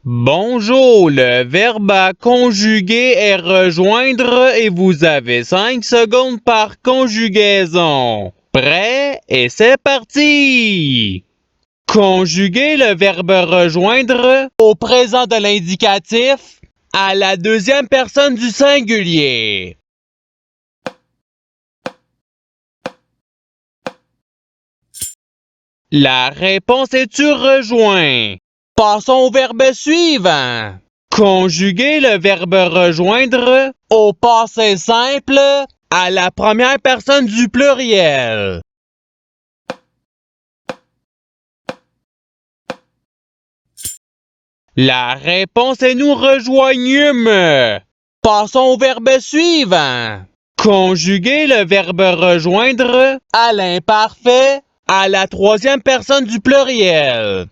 Bonjour, le verbe à conjuguer est rejoindre et vous avez 5 secondes par conjugaison. Prêt? Et c'est parti! Conjuguer le verbe rejoindre au présent de l'indicatif à la deuxième personne du singulier. La réponse est tu rejoins. Passons au verbe suivant. Conjuguer le verbe rejoindre au passé simple à la première personne du pluriel. La réponse est nous rejoignûmes. Passons au verbe suivant. Conjuguer le verbe rejoindre à l'imparfait à la troisième personne du pluriel.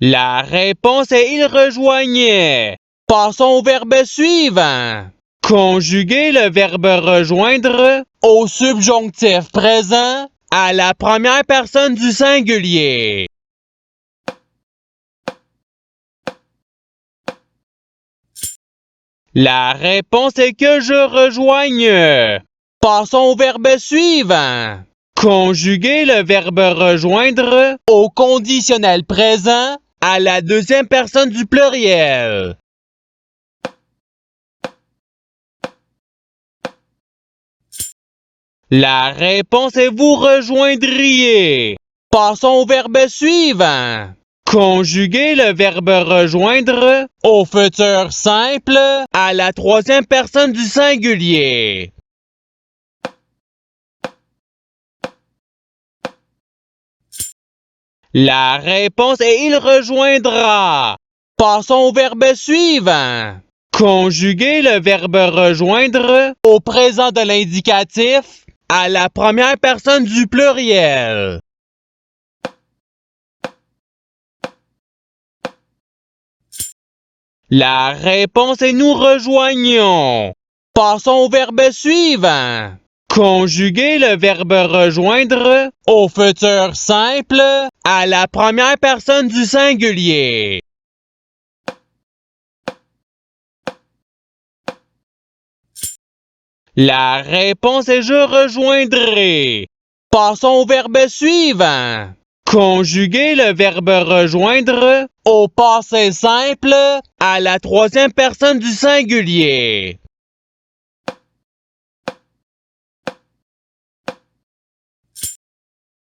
La réponse est il rejoignait. Passons au verbe suivant. Conjuguer le verbe rejoindre au subjonctif présent à la première personne du singulier. La réponse est que je rejoigne. Passons au verbe suivant. Conjuguer le verbe rejoindre au conditionnel présent à la deuxième personne du pluriel. La réponse est vous rejoindriez. Passons au verbe suivant. Conjuguer le verbe rejoindre au futur simple à la troisième personne du singulier. La réponse est il rejoindra. Passons au verbe suivant. Conjuguer le verbe rejoindre au présent de l'indicatif à la première personne du pluriel. La réponse est nous rejoignons. Passons au verbe suivant. Conjuguer le verbe rejoindre au futur simple à la première personne du singulier. La réponse est je rejoindrai. Passons au verbe suivant. Conjuguer le verbe rejoindre au passé simple à la troisième personne du singulier.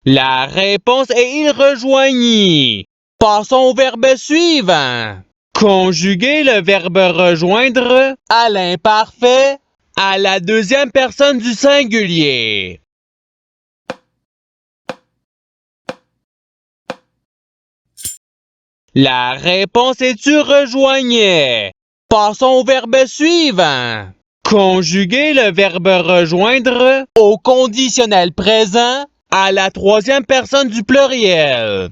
La réponse est il rejoignit. Passons au verbe suivant. Conjuguer le verbe rejoindre à l'imparfait à la deuxième personne du singulier. La réponse est tu rejoignais. Passons au verbe suivant. Conjuguer le verbe rejoindre au conditionnel présent à la troisième personne du pluriel.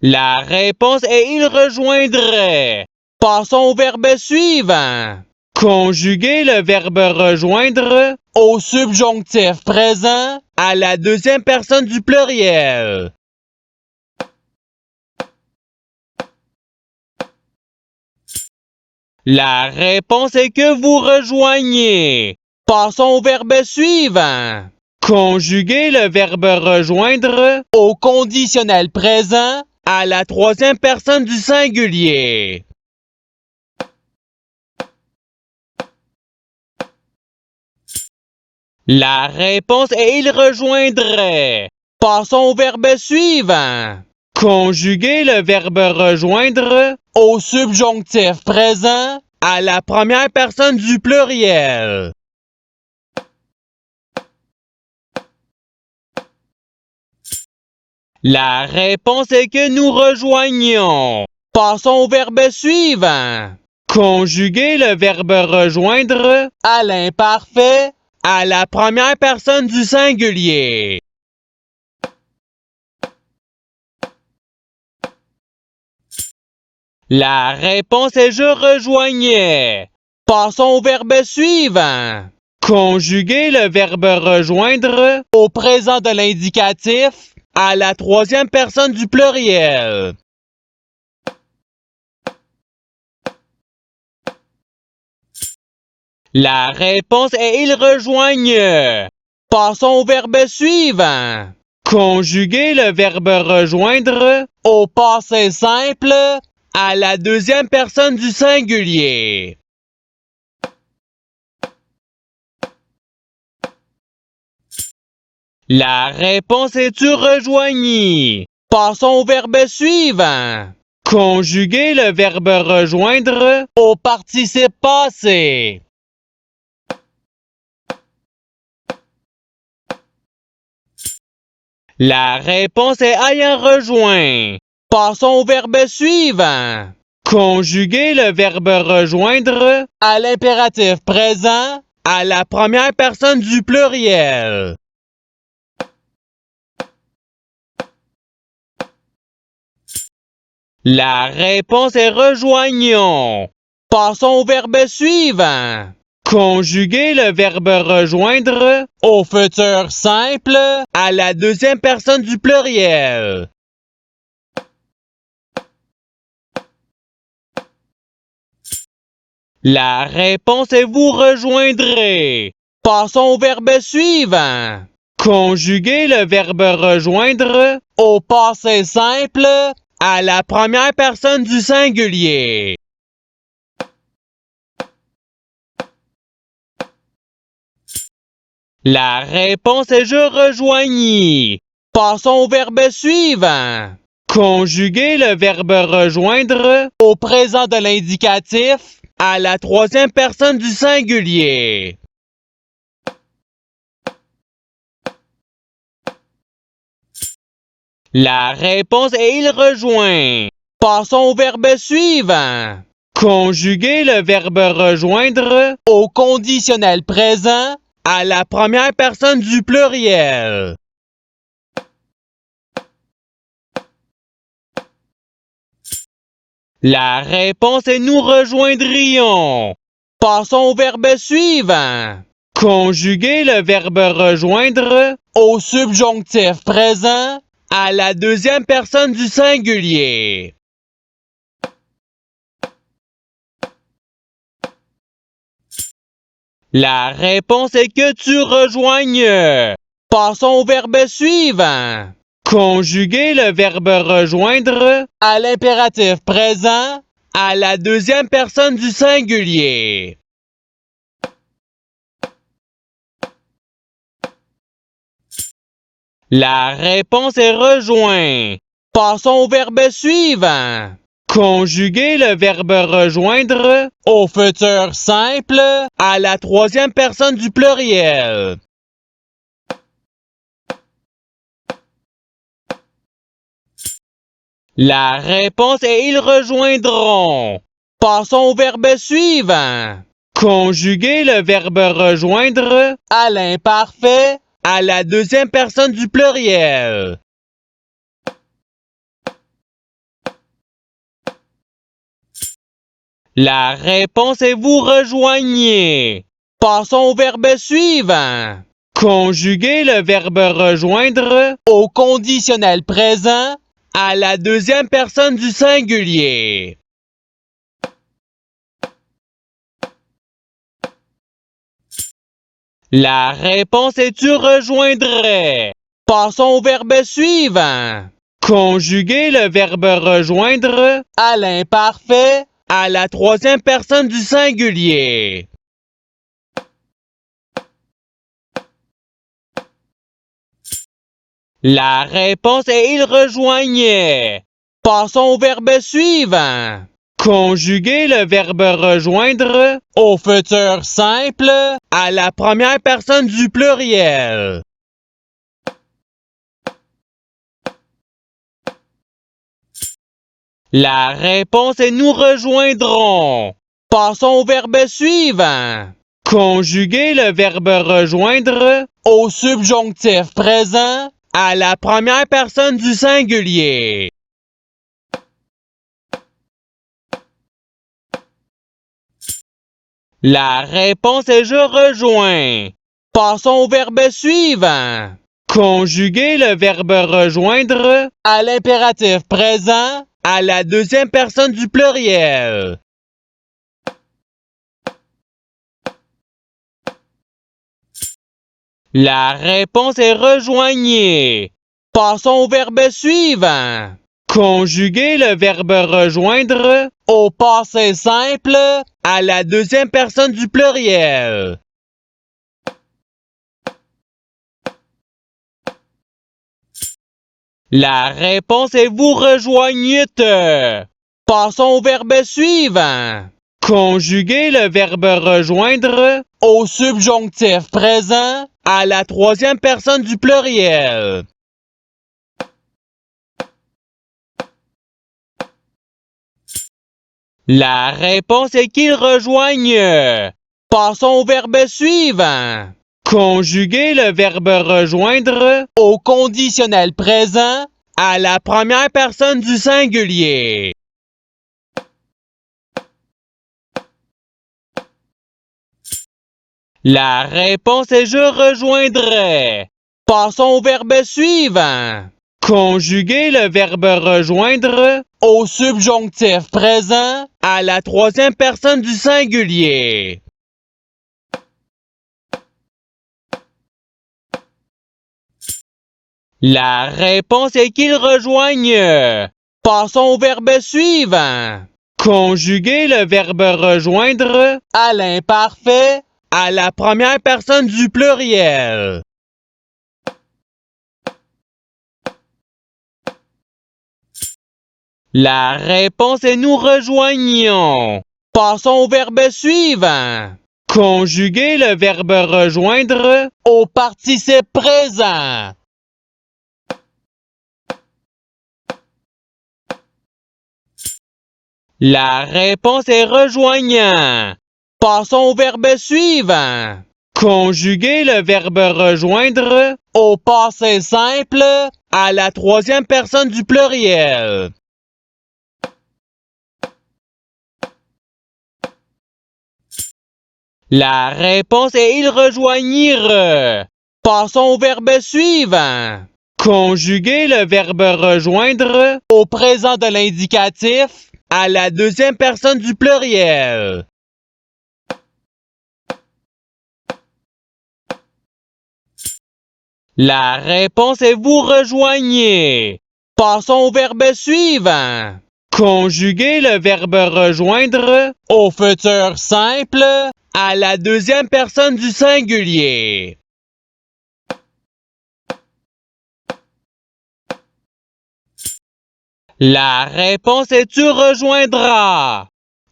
La réponse est il rejoindrait. Passons au verbe suivant. Conjuguer le verbe rejoindre au subjonctif présent à la deuxième personne du pluriel. La réponse est que vous rejoignez. Passons au verbe suivant. Conjuguer le verbe rejoindre au conditionnel présent à la troisième personne du singulier. La réponse est il rejoindrait. Passons au verbe suivant. Conjuguer le verbe rejoindre au subjonctif présent à la première personne du pluriel. La réponse est que nous rejoignons. Passons au verbe suivant. Conjuguer le verbe rejoindre à l'imparfait à la première personne du singulier. La réponse est je rejoignais. Passons au verbe suivant. Conjuguer le verbe rejoindre au présent de l'indicatif à la troisième personne du pluriel. La réponse est ils rejoignent. Passons au verbe suivant. Conjuguer le verbe rejoindre au passé simple à la deuxième personne du singulier. La réponse est tu rejoignis. Passons au verbe suivant. Conjuguer le verbe rejoindre au participe passé. La réponse est ayant rejoint. Passons au verbe suivant. Conjuguer le verbe rejoindre à l'impératif présent à la première personne du pluriel. La réponse est rejoignons. Passons au verbe suivant. Conjuguer le verbe rejoindre au futur simple à la deuxième personne du pluriel. La réponse est vous rejoindrez. Passons au verbe suivant. Conjuguer le verbe rejoindre au passé simple à la première personne du singulier. La réponse est je rejoignis. Passons au verbe suivant. Conjuguer le verbe rejoindre au présent de l'indicatif à la troisième personne du singulier. La réponse est il rejoint. Passons au verbe suivant. Conjuguer le verbe rejoindre au conditionnel présent à la première personne du pluriel. La réponse est nous rejoindrions. Passons au verbe suivant. Conjuguer le verbe rejoindre au subjonctif présent à la deuxième personne du singulier. La réponse est que tu rejoignes. Passons au verbe suivant. Conjuguer le verbe rejoindre à l'impératif présent à la deuxième personne du singulier. La réponse est rejoint. Passons au verbe suivant. Conjuguer le verbe rejoindre au futur simple à la troisième personne du pluriel. La réponse est ils rejoindront. Passons au verbe suivant. Conjuguer le verbe rejoindre à l'imparfait à la deuxième personne du pluriel. La réponse est vous rejoignez. Passons au verbe suivant. Conjuguer le verbe rejoindre au conditionnel présent à la deuxième personne du singulier. La réponse est tu rejoindrais. Passons au verbe suivant. Conjuguer le verbe rejoindre à l'imparfait à la troisième personne du singulier. La réponse est il rejoignait. Passons au verbe suivant. Conjuguer le verbe rejoindre au futur simple à la première personne du pluriel. La réponse est nous rejoindrons. Passons au verbe suivant. Conjuguer le verbe rejoindre au subjonctif présent à la première personne du singulier. La réponse est je rejoins. Passons au verbe suivant. Conjuguer le verbe rejoindre à l'impératif présent à la deuxième personne du pluriel. La réponse est rejoignez. Passons au verbe suivant. Conjuguer le verbe rejoindre au passé simple à la deuxième personne du pluriel. La réponse est vous rejoignîtes. Passons au verbe suivant. Conjuguer le verbe rejoindre au subjonctif présent à la troisième personne du pluriel. La réponse est qu'ils rejoignent. Passons au verbe suivant. Conjuguer le verbe rejoindre au conditionnel présent à la première personne du singulier. La réponse est je rejoindrai. Passons au verbe suivant. Conjuguer le verbe rejoindre au subjonctif présent à la troisième personne du singulier. La réponse est qu'ils rejoignent. Passons au verbe suivant. Conjuguer le verbe rejoindre à l'imparfait à la première personne du pluriel. La réponse est nous rejoignons. Passons au verbe suivant. Conjuguer le verbe rejoindre au participe présent. La réponse est rejoignant. Passons au verbe suivant. Conjuguer le verbe rejoindre au passé simple à la troisième personne du pluriel. La réponse est ils rejoignirent. Passons au verbe suivant. Conjuguer le verbe rejoindre au présent de l'indicatif à la deuxième personne du pluriel. La réponse est vous rejoignez. Passons au verbe suivant. Conjuguer le verbe rejoindre au futur simple à la deuxième personne du singulier. La réponse est tu rejoindras.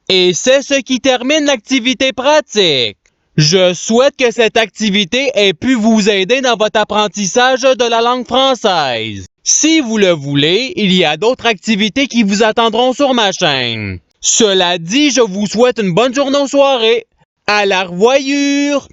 Et c'est ce qui termine l'activité pratique. Je souhaite que cette activité ait pu vous aider dans votre apprentissage de la langue française. Si vous le voulez, il y a d'autres activités qui vous attendront sur ma chaîne. Cela dit, je vous souhaite une bonne journée ou soirée. À la revoyure!